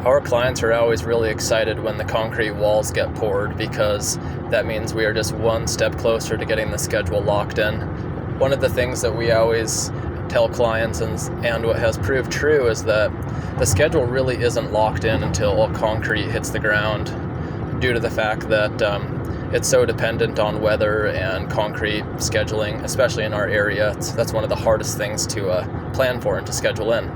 Our clients are always really excited when the concrete walls get poured because that means we are just one step closer to getting the schedule locked in. One of the things that we always tell clients and what has proved true is that the schedule really isn't locked in until concrete hits the ground, due to the fact that it's so dependent on weather and concrete scheduling, especially in our area. That's one of the hardest things to plan for and to schedule in.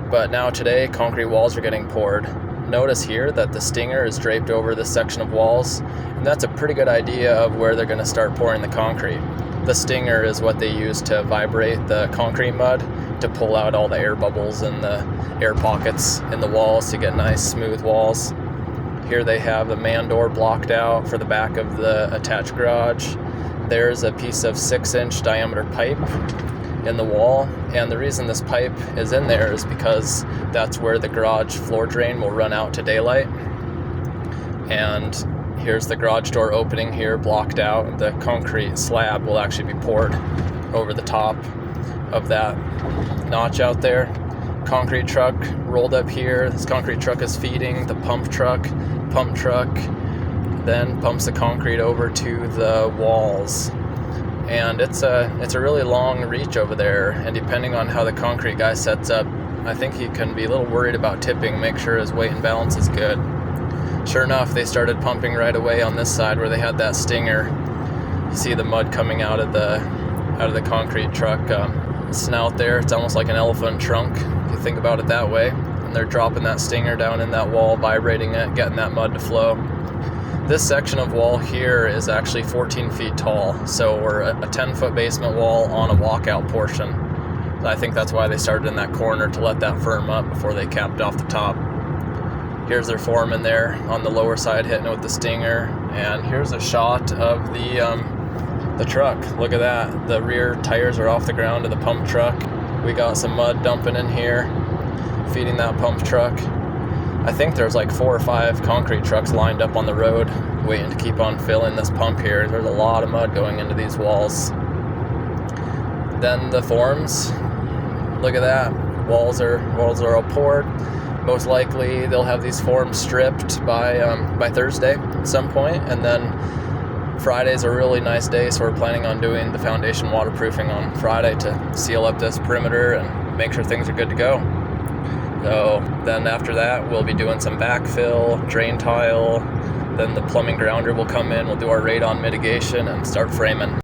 But now today, concrete walls are getting poured. Notice here that the stinger is draped over this section of walls, and that's a pretty good idea of where they're going to start pouring the concrete. The stinger is what they use to vibrate the concrete mud to pull out all the air bubbles and the air pockets in the walls to get nice smooth walls. Here they have the man door blocked out for the back of the attached garage. There's a piece of 6-inch diameter pipe in the wall, and the reason this pipe is in there is because that's where the garage floor drain will run out to daylight. And here's the garage door opening here blocked out. The concrete slab will actually be poured over the top of that notch out there. Concrete truck rolled up here. This concrete truck is feeding the pump truck. Pump truck then pumps the concrete over to the walls. And it's a really long reach over there, and depending on how the concrete guy sets up, I think he can be a little worried about tipping, make sure his weight and balance is good. Sure enough, they started pumping right away on this side where they had that stinger. You see the mud coming out of the concrete truck snout there. It's almost like an elephant trunk, if you think about it that way. And they're dropping that stinger down in that wall, vibrating it, getting that mud to flow. This section of wall here is actually 14 feet tall, so we're a 10-foot basement wall on a walkout portion. I think that's why they started in that corner, to let that firm up before they capped off the top. Here's their foreman there on the lower side hitting it with the stinger, and here's a shot of the truck. Look at that. The rear tires are off the ground of the pump truck. We got some mud dumping in here, feeding that pump truck. I think there's like 4 or 5 concrete trucks lined up on the road waiting to keep on filling this pump here. There's a lot of mud going into these walls. Then the forms, look at that. Walls are all poured. Most likely they'll have these forms stripped by Thursday at some point, and then Friday's a really nice day, so we're planning on doing the foundation waterproofing on Friday to seal up this perimeter and make sure things are good to go. So then after that, we'll be doing some backfill, drain tile, then the plumbing grounder will come in, we'll do our radon mitigation and start framing.